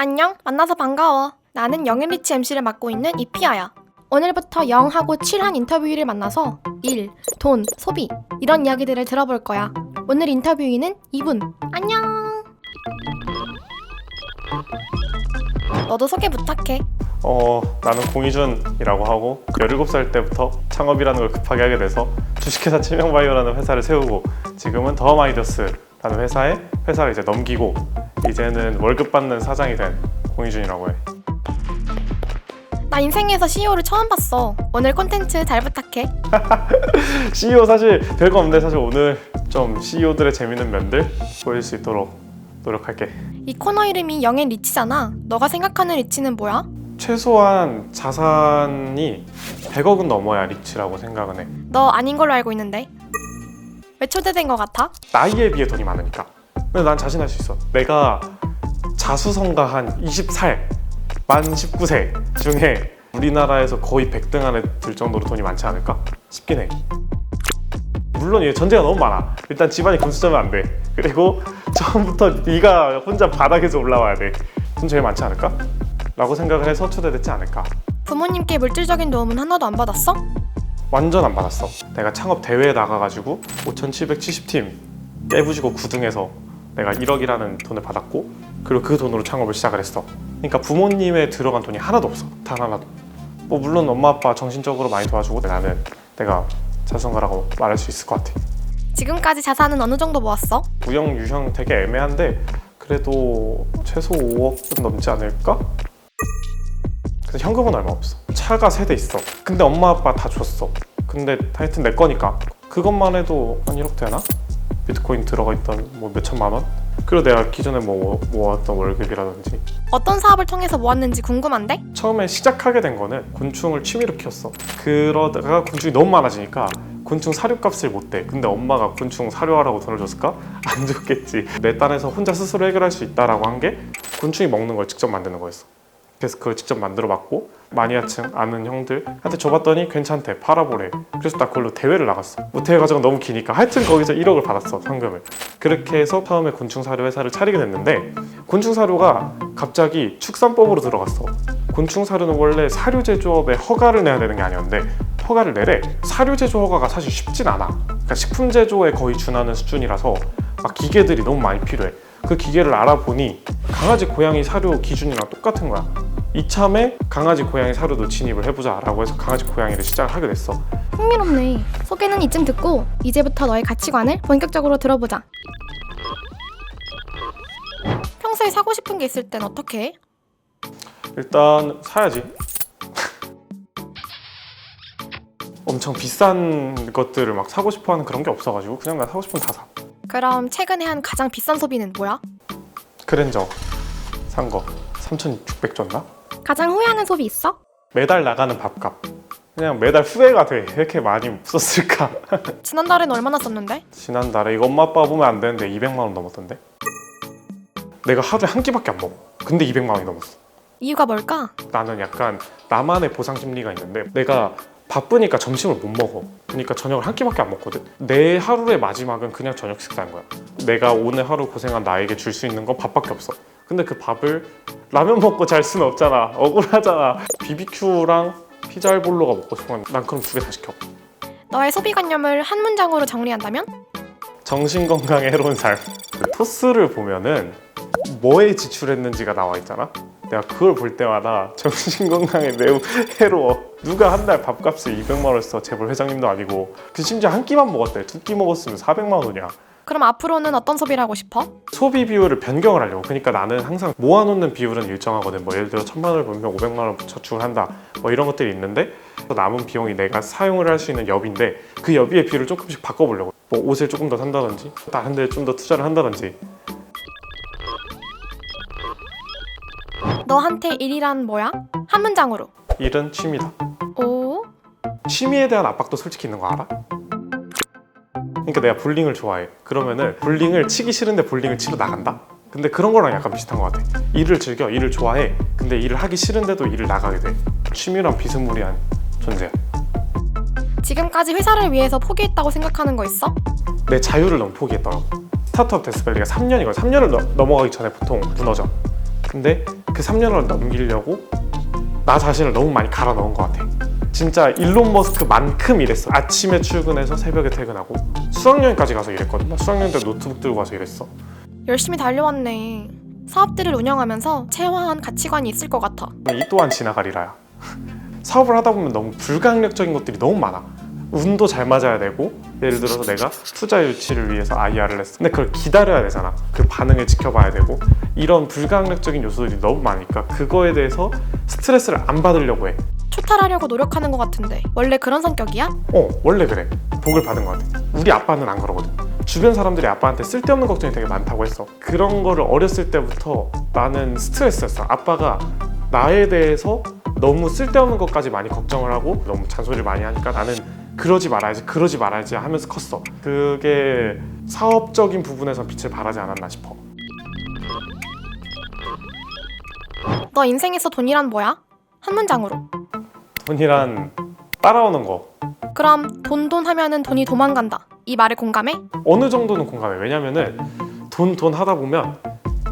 안녕, 만나서 반가워. 나는 영앤리치 MC를 맡고 있는 이피아야. 오늘부터 0하고 7한 인터뷰이를 만나서 일, 돈, 소비 이런 이야기들을 들어볼 거야. 오늘 인터뷰이는 이분. 안녕. 너도 소개 부탁해. 나는 공희준이라고 하고 17살 때부터 창업이라는 걸 급하게 하게 돼서 주식회사 칠명바이오라는 회사를 세우고 지금은 더마이더스라는 회사를 이제 넘기고 이제는 월급 받는 사장이 된 공희준이라고 해. 나 인생에서 CEO를 처음 봤어. 오늘 콘텐츠 잘 부탁해. CEO 사실 별거 없는데 사실 오늘 좀 CEO들의 재밌는 면들 보일 수 있도록 노력할게. 이 코너 이름이 영앤리치잖아. 너가 생각하는 리치는 뭐야? 최소한 자산이 100억은 넘어야 리치라고 생각은 해. 너 아닌 걸로 알고 있는데. 왜 초대된 것 같아? 나이에 비해 돈이 많으니까. 근데 난 자신할 수 있어. 내가 자수성가한 20살, 만 19세 중에 우리나라에서 거의 100등 안에 들 정도로 돈이 많지 않을까 싶긴 해. 물론 얘 전제가 너무 많아. 일단 집안이 금수저면 안 돼. 그리고 처음부터 네가 혼자 바닥에서 올라와야 돼. 돈 제일 많지 않을까? 라고 생각을 해서 초대됐지 않을까. 부모님께 물질적인 도움은 하나도 안 받았어? 완전 안 받았어. 내가 창업 대회에 나가가지고 5770팀 깨부시고 9등해서 내가 1억이라는 돈을 받았고 그리고 그 돈으로 창업을 시작을 했어. 그러니까 부모님의 들어간 돈이 하나도 없어. 단 하나도. 뭐 물론 엄마 아빠 정신적으로 많이 도와주고 나는 내가 자수성가라고 말할 수 있을 것 같아. 지금까지 자산은 어느 정도 모았어? 무형 유형 되게 애매한데 그래도 최소 5억은 넘지 않을까? 근데 현금은 얼마 없어. 차가 3대 있어. 근데 엄마 아빠 다 줬어. 근데 하여튼 내 거니까 그것만 해도 한 1억 되나? 비트코인 들어가 있던 뭐 몇천만 원? 그리고 내가 기존에 뭐 모았던 월급이라든지 어떤 사업을 통해서 모았는지 궁금한데? 처음에 시작하게 된 거는 곤충을 취미로 키웠어. 그러다가 곤충이 너무 많아지니까 곤충 사료값을 못 대. 근데 엄마가 곤충 사료하라고 돈을 줬을까? 안 줬겠지. 내 딴에서 혼자 스스로 해결할 수 있다라고 한 게 곤충이 먹는 걸 직접 만드는 거였어. 그래서 그걸 직접 만들어 봤고 마니아층 아는 형들한테 줘봤더니 괜찮대, 팔아보래. 그래서 나 그걸로 대회를 나갔어. 뭐 대회 과정은 너무 기니까 하여튼 거기서 1억을 받았어, 상금을. 그렇게 해서 처음에 곤충사료 회사를 차리게 됐는데 곤충사료가 갑자기 축산법으로 들어갔어. 곤충사료는 원래 사료 제조업에 허가를 내야 되는 게 아니었는데 허가를 내래. 사료 제조 허가가 사실 쉽진 않아. 그러니까 식품 제조에 거의 준하는 수준이라서 막 기계들이 너무 많이 필요해. 그 기계를 알아보니 강아지 고양이 사료 기준이랑 똑같은 거야. 이참에 강아지 고양이 사료도 진입을 해보자 라고 해서 강아지 고양이를 시작을 하게 됐어. 흥미롭네. 소개는 이쯤 듣고 이제부터 너의 가치관을 본격적으로 들어보자. 평소에 사고 싶은 게 있을 땐 어떻게 해? 일단 사야지. 엄청 비싼 것들을 막 사고 싶어하는 그런 게 없어가지고 그냥 나 사고 싶으면 다 사. 그럼 최근에 한 가장 비싼 소비는 뭐야? 그랜저 산 거 3,600 줬나? 가장 후회하는 소비 있어? 매달 나가는 밥값. 그냥 매달 후회가 돼. 왜 이렇게 많이 썼을까? 지난달엔 얼마나 썼는데? 지난달에 이거 엄마 아빠 보면 안 되는데 200만 원 넘었던데? 내가 하루에 한 끼밖에 안 먹어. 근데 200만 원이 넘었어. 이유가 뭘까? 나는 약간 나만의 보상 심리가 있는데 내가 바쁘니까 점심을 못 먹어. 그러니까 저녁을 한 끼밖에 안 먹거든. 내 하루의 마지막은 그냥 저녁 식사인 거야. 내가 오늘 하루 고생한 나에게 줄 수 있는 건 밥밖에 없어. 근데 그 밥을 라면 먹고 잘 수는 없잖아. 억울하잖아. BBQ랑 피자 알볼로가 먹고 싶으면 난 그럼 2개 다 시켜. 너의 소비관념을 한 문장으로 정리한다면? 정신건강에 해로운 삶. 그 토스를 보면은 뭐에 지출했는지가 나와 있잖아. 내가 그걸 볼 때마다 정신건강에 매우 해로워. 누가 한 달 밥값을 200만 원 써? 재벌 회장님도 아니고. 그 심지어 한 끼만 먹었대. 2끼 먹었으면 400만 원이야. 그럼 앞으로는 어떤 소비를 하고 싶어? 소비 비율을 변경을 하려고. 그러니까 나는 항상 모아놓는 비율은 일정하거든. 뭐 예를 들어 1,000만 원을 벌면 500만 원 저축을 한다. 뭐 이런 것들이 있는데 남은 비용이 내가 사용을 할 수 있는 여비인데 그 여비의 비율을 조금씩 바꿔보려고. 뭐 옷을 조금 더 산다든지 다른 데 좀 더 투자를 한다든지. 너한테 일이란 뭐야? 한 문장으로. 일은 취미다. 오? 취미에 대한 압박도 솔직히 있는 거 알아? 그러니까 내가 볼링을 좋아해. 그러면은 볼링을 치기 싫은데 볼링을 치러 나간다? 근데 그런 거랑 약간 비슷한 것 같아. 일을 즐겨, 일을 좋아해. 근데 일을 하기 싫은데도 일을 나가게 돼. 취미랑 비스무리한 존재야. 지금까지 회사를 위해서 포기했다고 생각하는 거 있어? 내 자유를 너무 포기했더라고. 스타트업 데스밸리가 3년이거든. 3년을 넘어가기 전에 보통 무너져. 근데 그 3년을 넘기려고 나 자신을 너무 많이 갈아 넣은 것 같아. 진짜 일론 머스크만큼 일했어. 아침에 출근해서 새벽에 퇴근하고 수학여행까지 가서 일했거든. 나 수학여행 때 노트북 들고 가서 일했어. 열심히 달려왔네. 사업들을 운영하면서 체화한 가치관이 있을 것 같아. 이 또한 지나가리라야. 사업을 하다 보면 너무 불가항력적인 것들이 너무 많아. 운도 잘 맞아야 되고, 예를 들어서 내가 투자 유치를 위해서 IR을 했어. 근데 그걸 기다려야 되잖아. 그 반응을 지켜봐야 되고, 이런 불가항력적인 요소들이 너무 많으니까 그거에 대해서 스트레스를 안 받으려고 해. 초탈하려고 노력하는 것 같은데 원래 그런 성격이야? 원래 그래. 복을 받은 것 같아. 우리 아빠는 안 그러거든. 주변 사람들이 아빠한테 쓸데없는 걱정이 되게 많다고 했어. 그런 거를 어렸을 때부터 나는 스트레스였어. 아빠가 나에 대해서 너무 쓸데없는 것까지 많이 걱정을 하고 너무 잔소리를 많이 하니까 나는 그러지 말아야지 하면서 컸어. 그게 사업적인 부분에서 빛을 발하지 않았나 싶어. 너 인생에서 돈이란 뭐야? 한 문장으로. 돈이란 따라오는 거. 그럼 돈 하면은 돈이 도망간다. 이 말에 공감해? 어느 정도는 공감해. 왜냐면은 돈 하다 보면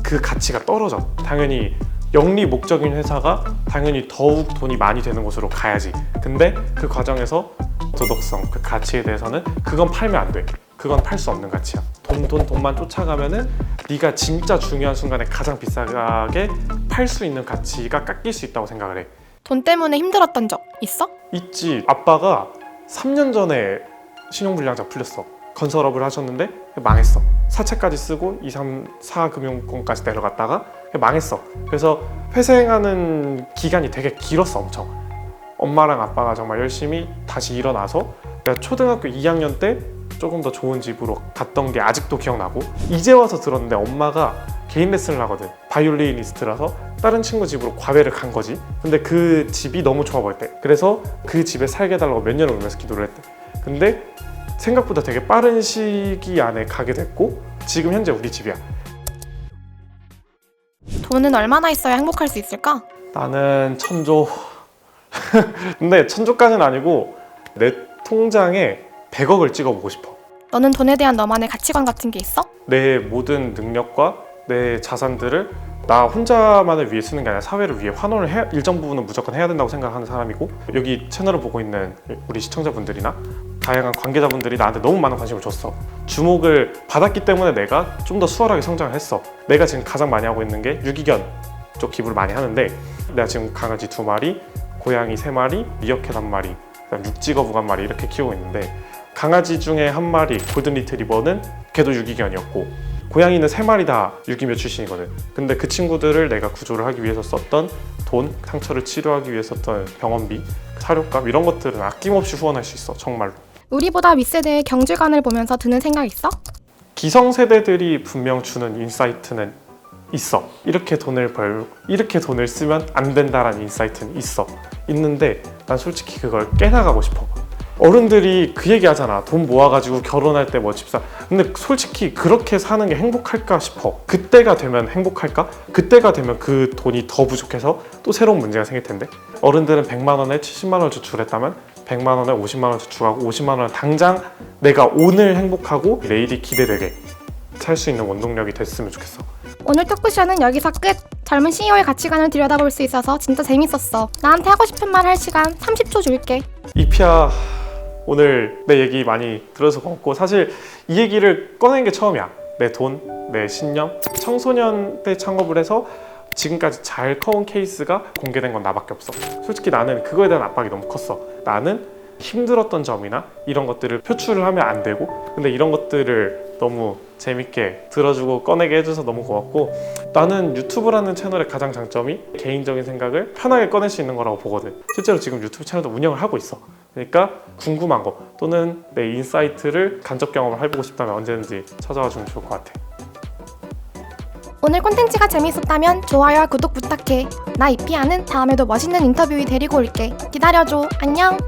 그 가치가 떨어져. 당연히 영리 목적인 회사가 당연히 더욱 돈이 많이 되는 곳으로 가야지. 근데 그 과정에서 도덕성, 그 가치에 대해서는 그건 팔면 안 돼. 그건 팔 수 없는 가치야. 돈만 쫓아가면은 네가 진짜 중요한 순간에 가장 비싸게 팔 수 있는 가치가 깎일 수 있다고 생각을 해. 돈 때문에 힘들었던 적 있어? 있지. 아빠가 3년 전에 신용불량자 풀렸어. 건설업을 하셨는데 망했어. 사채까지 쓰고 2, 3, 4 금융권까지 내려갔다가 망했어. 그래서 회생하는 기간이 되게 길었어. 엄청. 엄마랑 아빠가 정말 열심히 다시 일어나서 내가 초등학교 2학년 때 조금 더 좋은 집으로 갔던 게 아직도 기억나고, 이제 와서 들었는데 엄마가 개인 레슨을 하거든. 바이올리니스트라서 다른 친구 집으로 과외를 간 거지. 근데 그 집이 너무 좋아 보였대. 그래서 그 집에 살게 해달라고 몇 년을 울면서 기도를 했대. 근데 생각보다 되게 빠른 시기 안에 가게 됐고 지금 현재 우리 집이야. 돈은 얼마나 있어야 행복할 수 있을까? 나는 천조. 근데 천조까지는 아니고 내 통장에 100억을 찍어보고 싶어. 너는 돈에 대한 너만의 가치관 같은 게 있어? 내 모든 능력과 내 자산들을 나 혼자만을 위해 쓰는 게 아니라 사회를 위해 환원을 해야, 일정 부분은 무조건 해야 된다고 생각하는 사람이고, 여기 채널을 보고 있는 우리 시청자분들이나 다양한 관계자분들이 나한테 너무 많은 관심을 줬어. 주목을 받았기 때문에 내가 좀 더 수월하게 성장을 했어. 내가 지금 가장 많이 하고 있는 게 유기견 쪽 기부를 많이 하는데, 내가 지금 강아지 2마리, 고양이 3마리, 미어캣 1마리, 그다음 육지거북 1마리 이렇게 키우고 있는데, 강아지 중에 1마리 골든 리트리버는 걔도 유기견이었고, 고양이는 3마리 다 유기묘 출신이거든. 근데 그 친구들을 내가 구조를 하기 위해서 썼던 돈, 상처를 치료하기 위해 썼던 병원비, 사료값 이런 것들은 아낌없이 후원할 수 있어. 정말로. 우리보다 윗세대의 경제관을 보면서 드는 생각 있어? 기성세대들이 분명 주는 인사이트는 있어. 이렇게 돈을 쓰면 안 된다라는 인사이트는 있는데 난 솔직히 그걸 깨나가고 싶어. 어른들이 그 얘기 하잖아. 돈 모아가지고 결혼할 때 뭐 집 사. 근데 솔직히 그렇게 사는 게 행복할까 싶어. 그때가 되면 행복할까? 그때가 되면 그 돈이 더 부족해서 또 새로운 문제가 생길 텐데. 어른들은 100만 원에 70만 원을 저축했다면 100만 원에 50만 원을 저축하고 50만 원을 당장 내가 오늘 행복하고 내일이 기대되게 살 수 있는 원동력이 됐으면 좋겠어. 오늘 토크쇼는 여기서 끝! 젊은 CEO의 가치관을 들여다볼 수 있어서 진짜 재밌었어. 나한테 하고 싶은 말 할 시간 30초 줄게. 이피아, 오늘 내 얘기 많이 들어서 고맙고, 사실 이 얘기를 꺼낸 게 처음이야. 내 돈, 내 신념. 청소년 때 창업을 해서 지금까지 잘 커온 케이스가 공개된 건 나밖에 없어. 솔직히 나는 그거에 대한 압박이 너무 컸어. 나는 힘들었던 점이나 이런 것들을 표출을 하면 안 되고, 근데 이런 것들을 너무 재밌게 들어주고 꺼내게 해줘서 너무 고맙고, 나는 유튜브라는 채널의 가장 장점이 개인적인 생각을 편하게 꺼낼 수 있는 거라고 보거든. 실제로 지금 유튜브 채널도 운영을 하고 있어. 그러니까 궁금한 거 또는 내 인사이트를 간접 경험을 해보고 싶다면 언제든지 찾아와 주면 좋을 것 같아. 오늘 콘텐츠가 재밌었다면 좋아요와 구독 부탁해. 나 이피아는 다음에도 멋있는 인터뷰 데리고 올게. 기다려줘. 안녕.